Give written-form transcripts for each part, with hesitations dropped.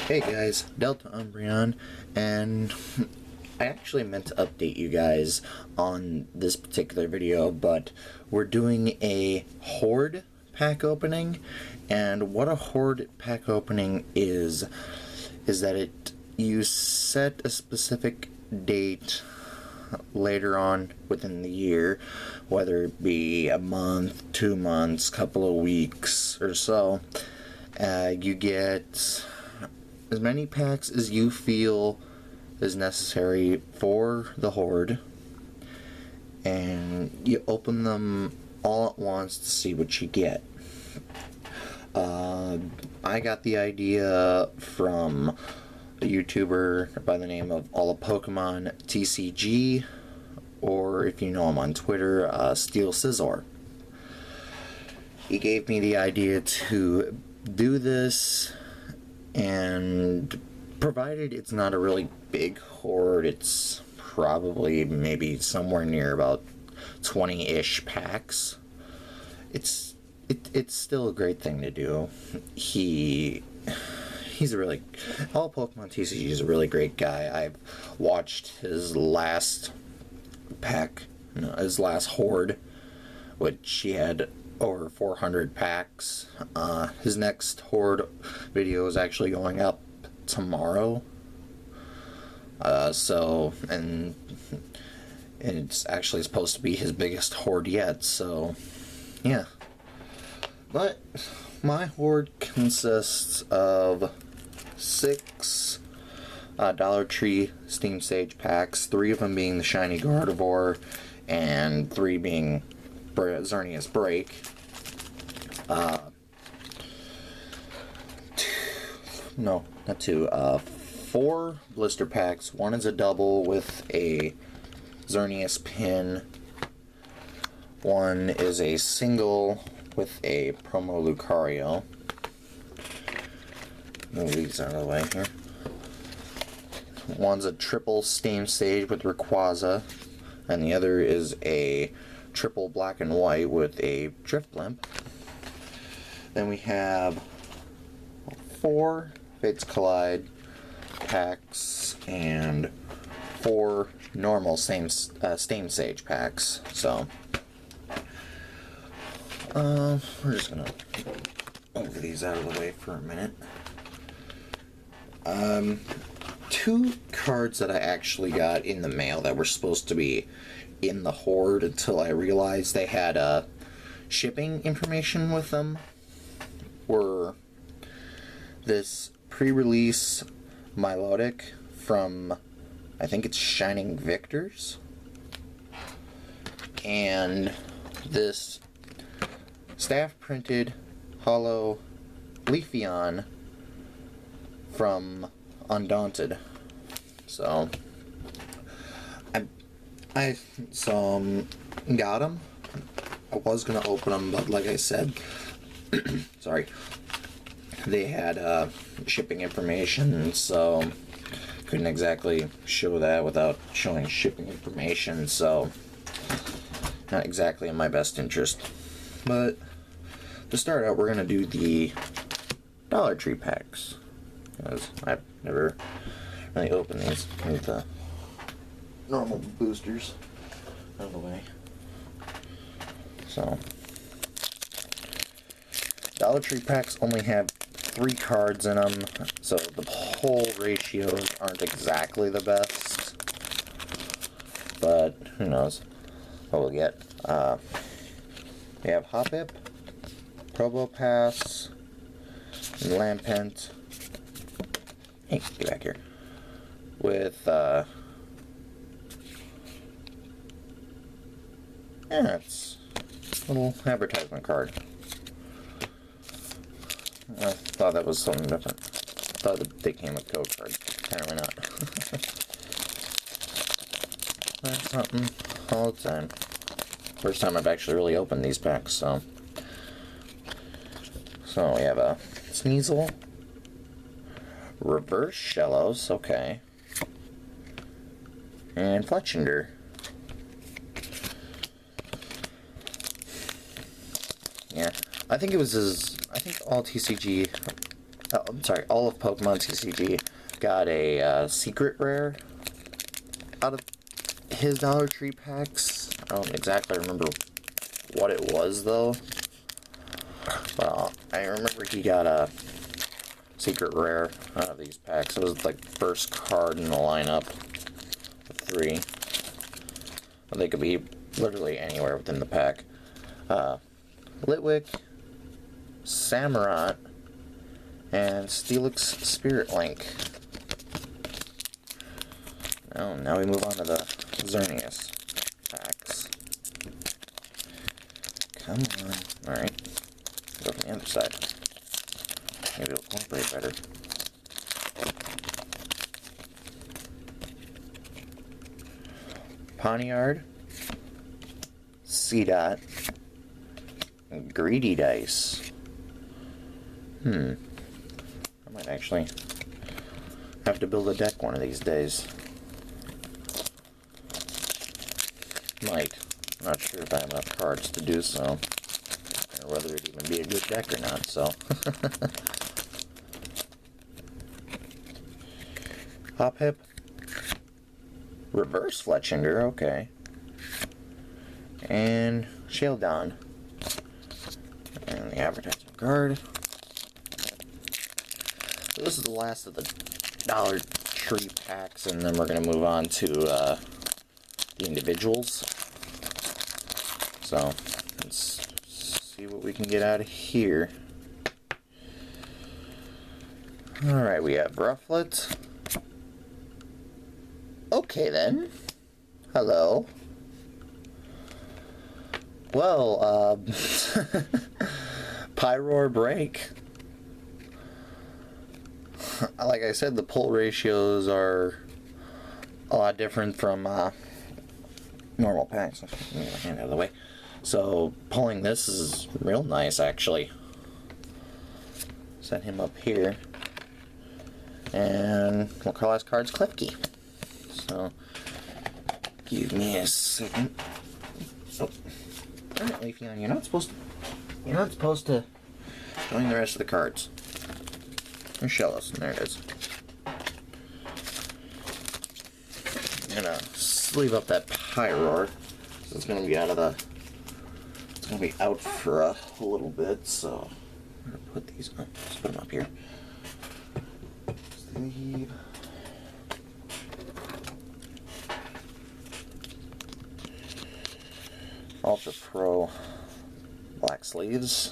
Hey guys, Delta Umbreon, and I actually meant to update you guys on this particular video, but we're doing a Horde pack opening, and what a Horde pack opening is that you set a specific date later on within the year, whether it be a month, 2 months, couple of weeks or so. You get as many packs as you feel is necessary for the Horde, and you open them all at once to see what you get. I got the idea from a YouTuber by the name of All of Pokemon TCG, or if you know him on Twitter, Steel Scizor. He gave me the idea to do this, and provided it's not a really big horde, it's probably maybe somewhere near about 20-ish packs. It's still a great thing to do. He's a really, All Pokemon TCG is a really great guy. I've watched his last pack, his last horde, which he had over 400 packs. His next horde video is actually going up tomorrow. And it's actually supposed to be his biggest horde yet, so yeah. But my horde consists of 6 Dollar Tree Steam Sage packs, 3 of them being the Shiny Gardevoir, and 3 being Xerneas Break. 4 blister packs. 1 is a double with a Xerneas pin. 1 is a single with a promo Lucario. Move these out of the way here. 1's a triple Steam Sage with Rayquaza, and the other is a triple black and white with a Drifblimp. Then we have 4 Fates Collide packs and 4 normal Steam Sage packs. So we're just gonna move these out of the way for a minute. 2 cards that I actually got in the mail that were supposed to be in the Horde until I realized they had shipping information with them were this pre-release Milotic from, I think it's Shining Victors, and this staff printed holo Leafeon from Undaunted. So I got them. I was gonna open them, but like I said, sorry, they had shipping information, so couldn't exactly show that without showing shipping information. So not exactly in my best interest. But to start out, we're gonna do the Dollar Tree packs, because I've never really opened these with the normal boosters out of the way. So Dollar Tree packs only have 3 cards in them, so the pull ratios aren't exactly the best, but who knows what we'll get. We have Hoppip, Probopass, and Lampent. Hey, get back here. With yeah, it's a little advertisement card. I thought that was something different. I thought that they came with code cards. Apparently not. That's something all the time. First time I've actually really opened these packs, so. So we have a Sneasel, Reverse Shellos, okay, and Fletchinder. Yeah, I think it was I think all TCG Oh, I'm sorry, all of Pokemon TCG got a secret rare out of his Dollar Tree packs. I don't exactly remember what it was though. Well, I remember he got a secret rare out of these packs. It was like the first card in the lineup of 3. They could be literally anywhere within the pack. Litwick, Samurott, and Steelix Spirit Link. Oh, now we move on to the Xerneas packs. Come on. Alright. Go from the other side. Maybe it'll cooperate better. Poniard, C-Dot, and Greedy Dice. I might actually have to build a deck one of these days. Might. I'm not sure if I have enough cards to do so, or whether it'd even be a good deck or not, so. Hoppip. Reverse Fletchinder, okay. And Sheldon. And the advertisement card. So this is the last of the Dollar Tree packs, and then we're going to move on to the individuals. So, let's see what we can get out of here. Alright, we have Rufflet. Okay then. Hello. Well, Pyroar Break. Like I said, the pull ratios are a lot different from normal packs. Let me get my hand out of the way. So, pulling this is real nice, actually. Set him up here. And we'll call his cards Klefki. So, give me a second. Oh, alright, Leafeon, you're not supposed to join the rest of the cards. Or Shellos, and there it is. I'm gonna sleeve up that Pyroar. So it's gonna be out for a little bit, so I'm gonna put these up. Let's put them up here. Sleeve. Ultra Pro black sleeves.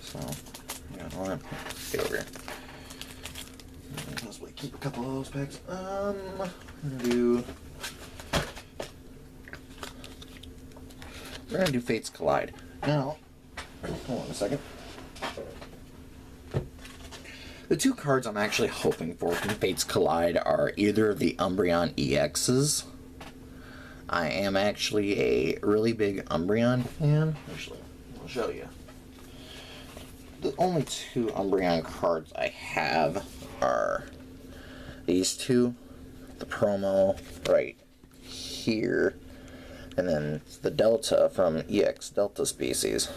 So, yeah, hold on. Get over here. Possibly keep a couple of those packs. I'm we're gonna do Fates Collide. Now, hold on a second. The 2 cards I'm actually hoping for from Fates Collide are either of the Umbreon EXs. I am actually a really big Umbreon fan. Actually, I'll show you. The only 2 Umbreon cards I have are these 2. The promo right here. And then the Delta from EX Delta Species.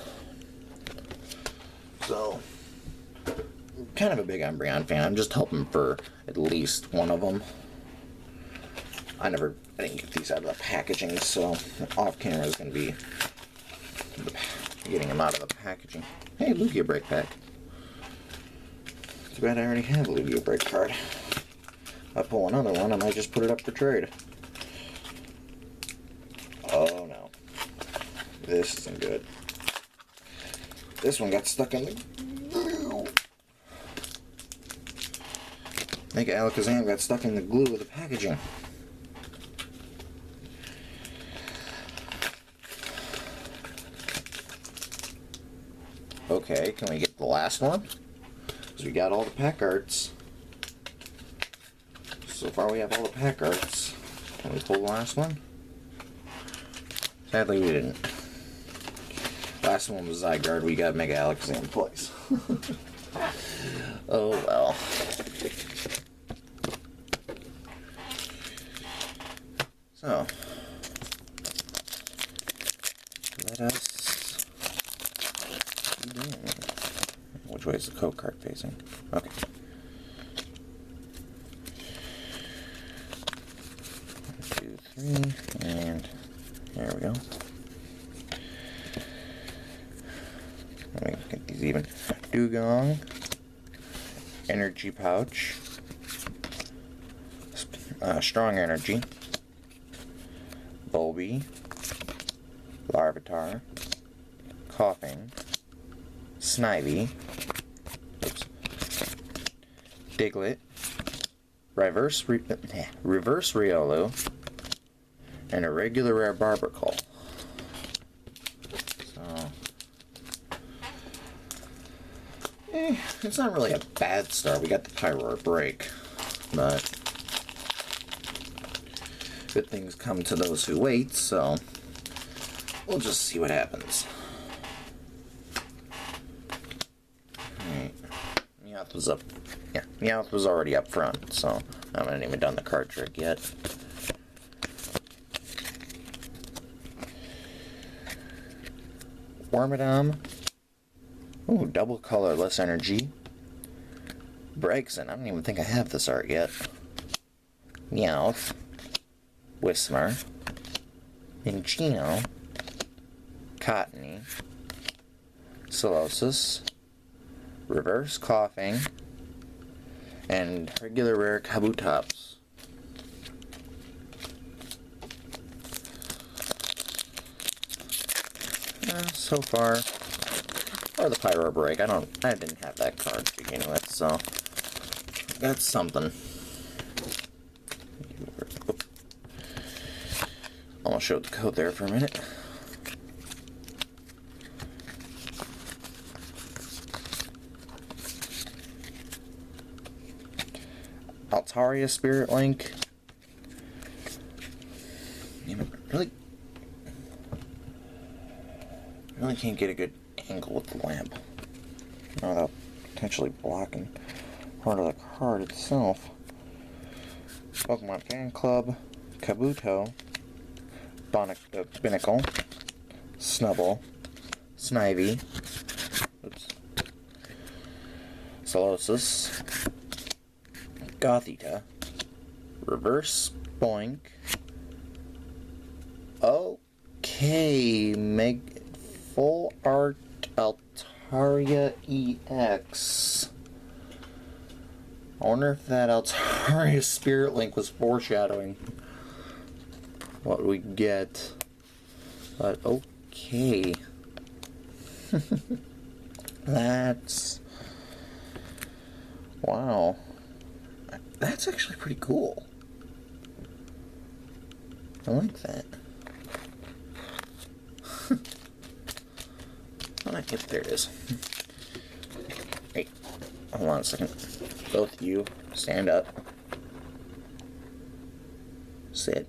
So, kind of a big Umbreon fan. I'm just hoping for at least one of them. I didn't get these out of the packaging, so off camera is going to be getting them out of the packaging. Hey, Lugia Break pack. Too bad I already have a Lugia Break card. If I pull another one, I might just put it up for trade. Oh no. This isn't good. This one got stuck in the glue. Mega Alakazam got stuck in the glue of the packaging. Okay, can we get the last one? Because we got all the pack arts. So far we have all the pack arts. Can we pull the last one? Sadly we didn't. Last one was Zygarde, we got Mega Alakazam twice. Oh well. So, let us begin. is the code card facing? Okay. One, 2, 3, and there we go. Let me get these even. Dugong, energy pouch, strong energy, Bulby, Larvitar, Coughing, Snivy, Diglett, Reverse Riolu, and a regular rare Barbacle. So, it's not really a bad start. We got the Pyroar break, but good things come to those who wait, so we'll just see what happens. Alright. Meowth was up. Yeah, Meowth was already up front, so I haven't even done the card trick yet. Wormadam. Ooh, double colorless energy. Braixen. I don't even think I have this art yet. Meowth. Whismur. Minccino. Cottony. Solosis. Reverse Coughing. And regular rare Kabutops. So far, or the Pyro break. I didn't have that card to begin with, so that's something. Almost showed the code there for a minute. Altaria Spirit Link. Really can't get a good angle with the lamp without potentially blocking part of the card itself. Pokemon Fan Club, Kabuto, Binnacle, Snubble, Snivy, Solosis, Gothita, Reverse Boink. Okay, Full Art Altaria EX. I wonder if that Altaria Spirit Link was foreshadowing what we get. But okay. That's... wow. That's actually pretty cool. I like that. Yep, there it is. Hey, hold on a second. Both of you, stand up. Sit.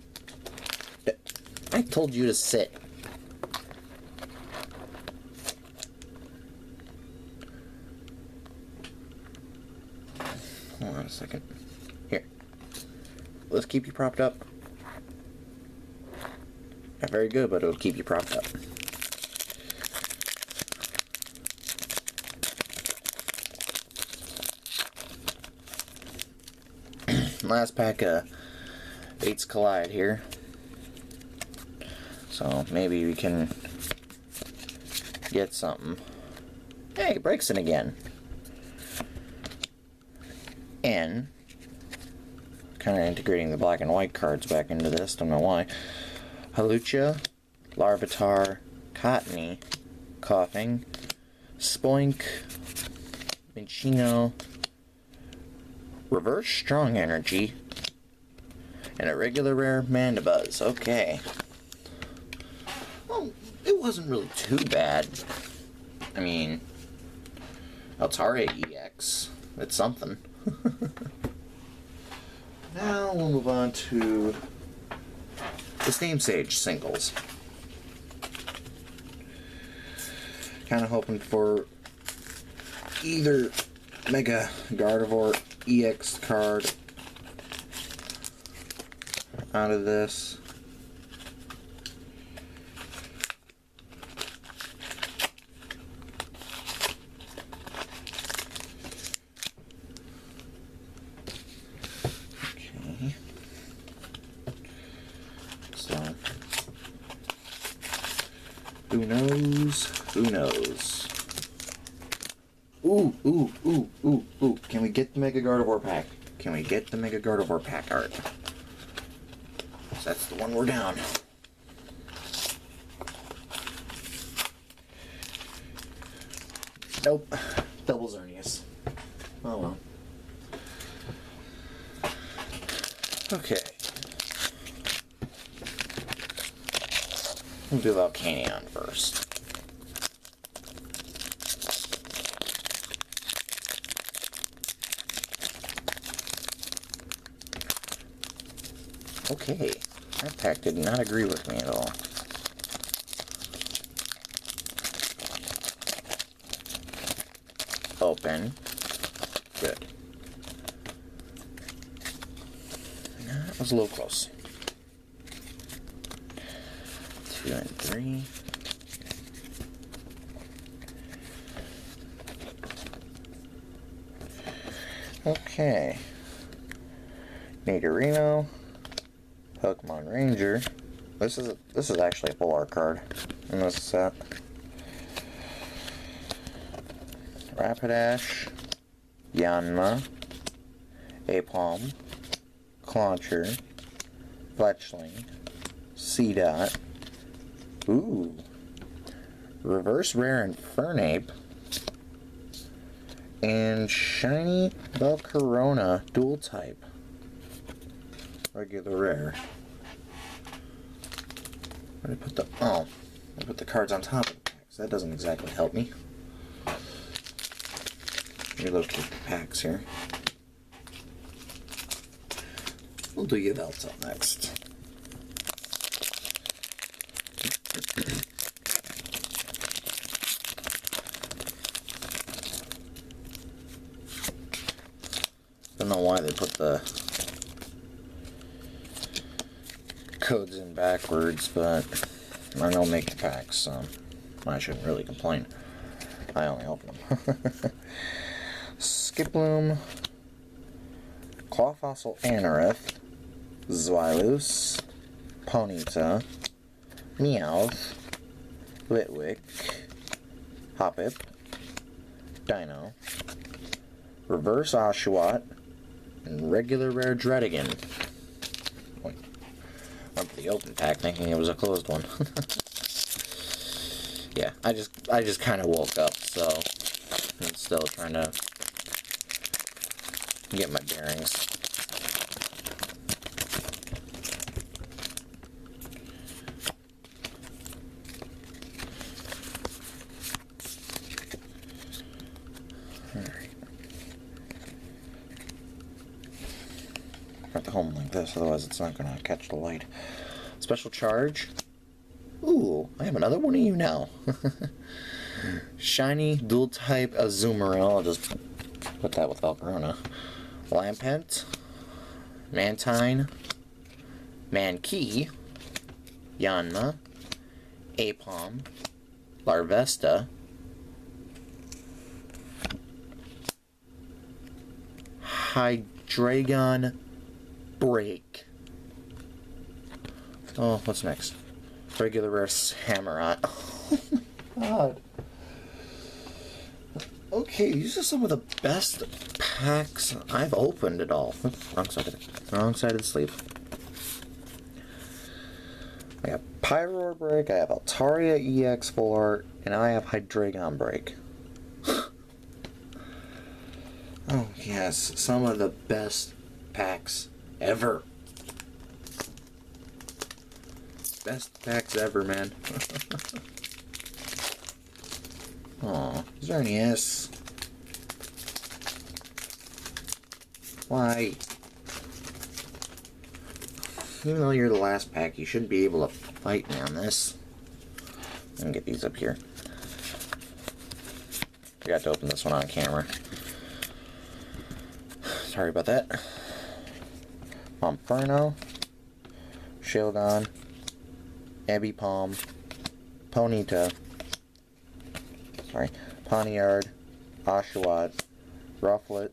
I told you to sit. Hold on a second. Here. Let's keep you propped up. Not very good, but it'll keep you propped up. Last pack of Fates Collide here. So maybe we can get something. Hey, Braixen again. And kind of integrating the black and white cards back into this, don't know why. Hawlucha, Larvitar, Cottony, Coughing, Spoink, Minccino, Reverse Strong Energy, and a regular rare Mandibuzz. Okay. Well, it wasn't really too bad. I mean, Altaria EX. It's something. Now we'll move on to the Steam Sage singles. Kind of hoping for either Mega Gardevoir EX card out of this. Who knows? Ooh, ooh, ooh, ooh, ooh. Can we get the Mega Gardevoir pack? Can we get the Mega Gardevoir pack art? That's the one we're down. Nope. Double Xerneas. Oh well. Okay. We'll do Volcanion first. Okay. That pack did not agree with me at all. Open. Good. That was a little close. 2 and 3. Okay. Nidorino. Pokemon Ranger. This is actually a full art card in this set. Rapidash, Yanma, Apom, Clauncher, Fletchling, Seedot, ooh, Reverse Rare Infernape, and Shiny Volcarona Dual Type. Regular Rare. Where did I put the... Oh, I put the cards on top of the packs. That doesn't exactly help me. Relocate the packs here. We'll do Yveltal next. Don't know why they put the codes in backwards, but I don't make the packs, so I shouldn't really complain. I only open them. Skiploom, Clawfossil Anorith, Zwilus, Ponyta, Meowth, Litwick, Hoppip, Dino, Reverse Oshawott, and Regular Rare Dredigan. Went for the open pack thinking it was a closed one. Yeah, I just kind of woke up, so I'm still trying to get my bearings. Alright. Got the home like this, otherwise it's not going to catch the light. Special charge. Ooh, I have another one of you now. Shiny dual type Azumarill. I'll just put that with Volcarona. Lampent, Mantine, Mankey, Yanma, Apom, Larvesta, Hydreigon Break. Oh, what's next? Regular Rare Samurott. Oh my god. Okay, these are some of the best packs I've opened at all. Oops, wrong side of the sleeve. I have Pyroar Break, I have Altaria EX Full Art, and I have Hydreigon Break. Oh yes, some of the best packs ever. Best packs ever, man. Aw, is there any S? Why? Even though you're the last pack, you shouldn't be able to fight me on this. Let me get these up here. Forgot to open this one on camera. Sorry about that. Monferno, Shieldon, Ebipom, Ponyta, Pawniard, Oshawott, Rufflet,